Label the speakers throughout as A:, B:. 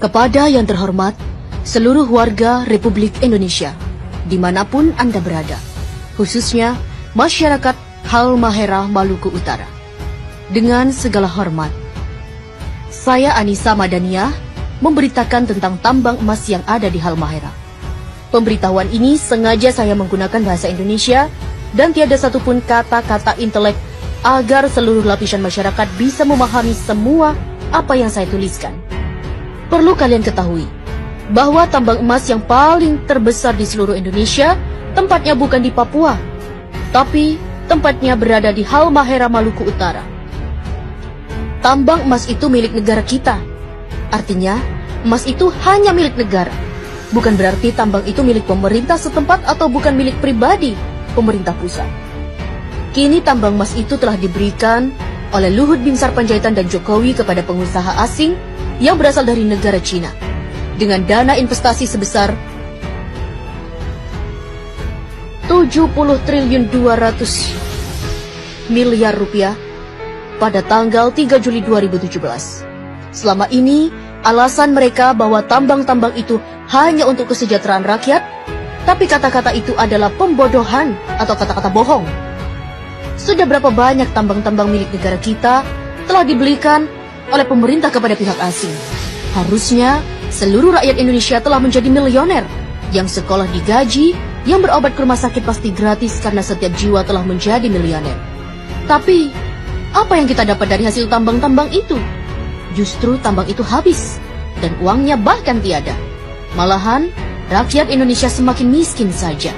A: Kepada yang terhormat, seluruh warga Republik Indonesia, dimanapun Anda berada, khususnya masyarakat Halmahera Maluku Utara. Dengan segala hormat, saya Anissa Madaniah memberitakan tentang tambang emas yang ada di Halmahera. Pemberitahuan ini sengaja saya menggunakan bahasa Indonesia dan tiada satupun kata-kata intelek agar seluruh lapisan masyarakat bisa memahami semua apa yang saya tuliskan. Perlu kalian ketahui bahwa tambang emas yang paling terbesar di seluruh Indonesia tempatnya bukan di Papua, tapi tempatnya berada di Halmahera Maluku Utara. Tambang emas itu milik negara kita. Artinya, emas itu hanya milik negara. Bukan berarti tambang itu milik pemerintah setempat atau bukan milik pribadi pemerintah pusat. Kini tambang emas itu telah diberikan oleh Luhut Binsar Panjaitan dan Jokowi kepada pengusaha asing yang berasal dari negara Cina dengan dana investasi sebesar 70 triliun 200 miliar rupiah pada tanggal 3 Juli 2017. Selama ini, alasan mereka bahwa tambang-tambang itu hanya untuk kesejahteraan rakyat, tapi kata-kata itu adalah pembodohan atau kata-kata bohong. Sudah berapa banyak tambang-tambang milik negara kita telah dibelikan oleh pemerintah kepada pihak asing. Harusnya seluruh rakyat Indonesia telah menjadi milioner, yang sekolah digaji, yang berobat ke rumah sakit pasti gratis karena setiap jiwa telah menjadi milioner. Tapi, apa yang kita dapat dari hasil tambang-tambang itu? Justru tambang itu habis, dan uangnya bahkan tiada. Malahan, rakyat Indonesia semakin miskin saja.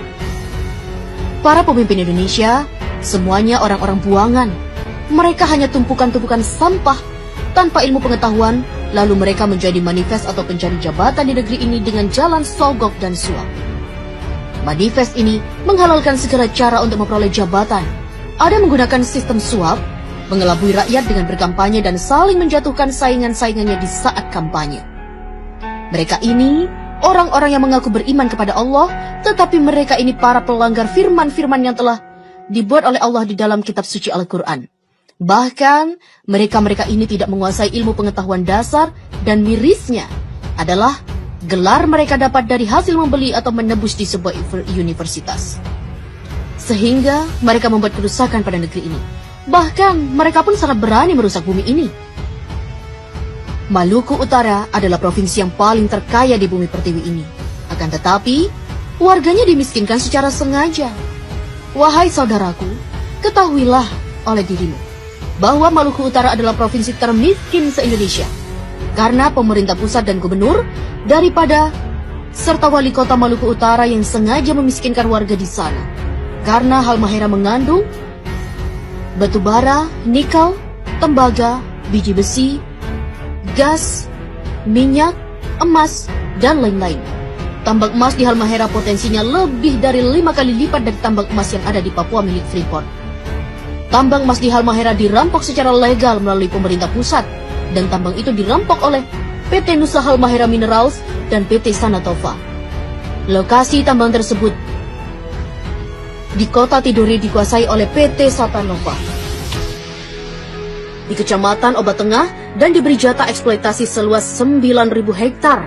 A: Para pemimpin Indonesia, semuanya orang-orang buangan. Mereka hanya tumpukan-tumpukan sampah tanpa ilmu pengetahuan, lalu mereka menjadi manifest atau pencari jabatan di negeri ini dengan jalan sogok dan suap. Manifest ini menghalalkan segala cara untuk memperoleh jabatan. Ada menggunakan sistem suap, mengelabui rakyat dengan berkampanye dan saling menjatuhkan saingan-saingannya di saat kampanye. Mereka ini orang-orang yang mengaku beriman kepada Allah, tetapi mereka ini para pelanggar firman-firman yang telah dibuat oleh Allah di dalam kitab suci Al-Quran. Bahkan, mereka-mereka ini tidak menguasai ilmu pengetahuan dasar dan mirisnya adalah gelar mereka dapat dari hasil membeli atau menebus di sebuah universitas. Sehingga mereka membuat kerusakan pada negeri ini. Bahkan, mereka pun sangat berani merusak bumi ini. Maluku Utara adalah provinsi yang paling terkaya di bumi pertiwi ini. Akan tetapi, warganya dimiskinkan secara sengaja. Wahai saudaraku, ketahuilah oleh dirimu bahwa Maluku Utara adalah provinsi termiskin se-Indonesia karena pemerintah pusat dan gubernur daripada serta wali kota Maluku Utara yang sengaja memiskinkan warga di sana. Karena Halmahera mengandung batu bara, nikel, tembaga, biji besi, gas, minyak, emas, dan lain-lain. Tambang emas di Halmahera potensinya lebih dari 5 kali lipat dari tambang emas yang ada di Papua milik Freeport. Tambang emas di Halmahera dirampok secara legal melalui pemerintah pusat, dan tambang itu dirampok oleh PT Nusa Halmahera Minerals dan PT Sanatova. Lokasi tambang tersebut di kota Tidore dikuasai oleh PT Satanova di Kecamatan Obat Tengah dan diberi jatah eksploitasi seluas 9.000 hektar.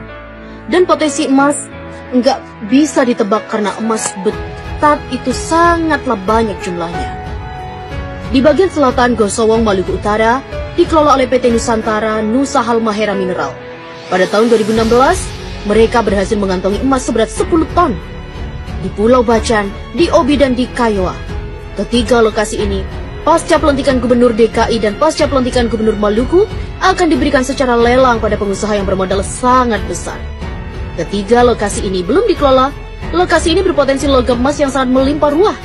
A: Dan potensi emas nggak bisa ditebak karena emas betat itu sangatlah banyak jumlahnya. Di bagian selatan Gosowong, Maluku Utara, dikelola oleh PT Nusantara Nusa Halmahera Mineral. Pada tahun 2016, mereka berhasil mengantongi emas seberat 10 ton. Di Pulau Bacan, di Obi dan di Kiowa. Ketiga lokasi ini, pasca pelantikan Gubernur DKI dan pasca pelantikan Gubernur Maluku, akan diberikan secara lelang pada pengusaha yang bermodal sangat besar. Ketiga lokasi ini belum dikelola. Lokasi ini berpotensi logam emas yang sangat melimpah ruah.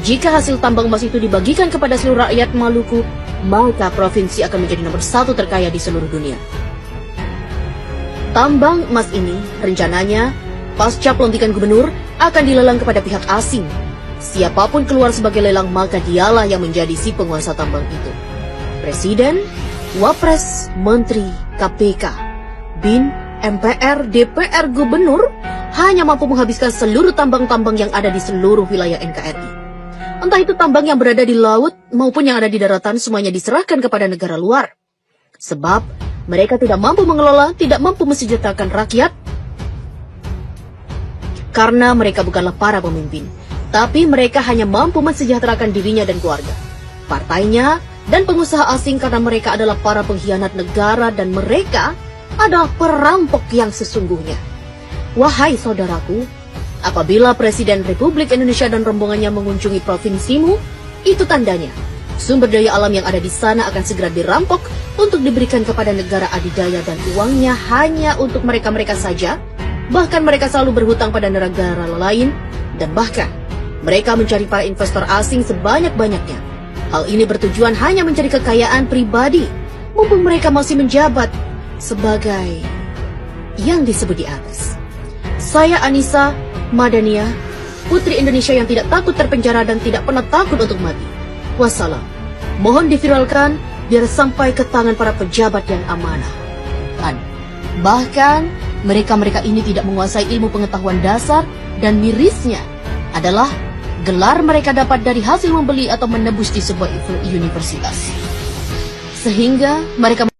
A: Jika hasil tambang emas itu dibagikan kepada seluruh rakyat Maluku, maka provinsi akan menjadi nomor 1 terkaya di seluruh dunia. Tambang emas ini rencananya pasca pelantikan gubernur akan dilelang kepada pihak asing. Siapapun keluar sebagai lelang, maka dialah yang menjadi si penguasa tambang itu. Presiden, Wapres, Menteri, KPK, BIN, MPR, DPR, Gubernur hanya mampu menghabiskan seluruh tambang-tambang yang ada di seluruh wilayah NKRI. Entah itu tambang yang berada di laut maupun yang ada di daratan, semuanya diserahkan kepada negara luar. Sebab Mereka tidak mampu mengelola, tidak mampu mensejahterakan rakyat, karena mereka bukanlah para pemimpin, tapi mereka hanya mampu mensejahterakan dirinya dan keluarga, partainya, dan pengusaha asing karena mereka adalah para pengkhianat negara dan mereka adalah perampok yang sesungguhnya. Wahai saudaraku, apabila Presiden Republik Indonesia dan rombongannya mengunjungi provinsimu, itu tandanya sumber daya alam yang ada di sana akan segera dirampok untuk diberikan kepada negara adidaya dan uangnya hanya untuk mereka-mereka saja. Bahkan mereka selalu berhutang pada negara lain dan bahkan mereka mencari para investor asing sebanyak-banyaknya. Hal ini bertujuan hanya mencari kekayaan pribadi mumpung mereka masih menjabat sebagai yang disebut di atas. Saya Anissa Madania, putri Indonesia yang tidak takut terpenjara dan tidak pernah takut untuk mati. Wassalam. Mohon diviralkan biar sampai ke tangan para pejabat yang amanah. Dan bahkan mereka-mereka ini tidak menguasai ilmu pengetahuan dasar dan mirisnya adalah gelar mereka dapat dari hasil membeli atau menebus di sebuah universitas. Sehingga mereka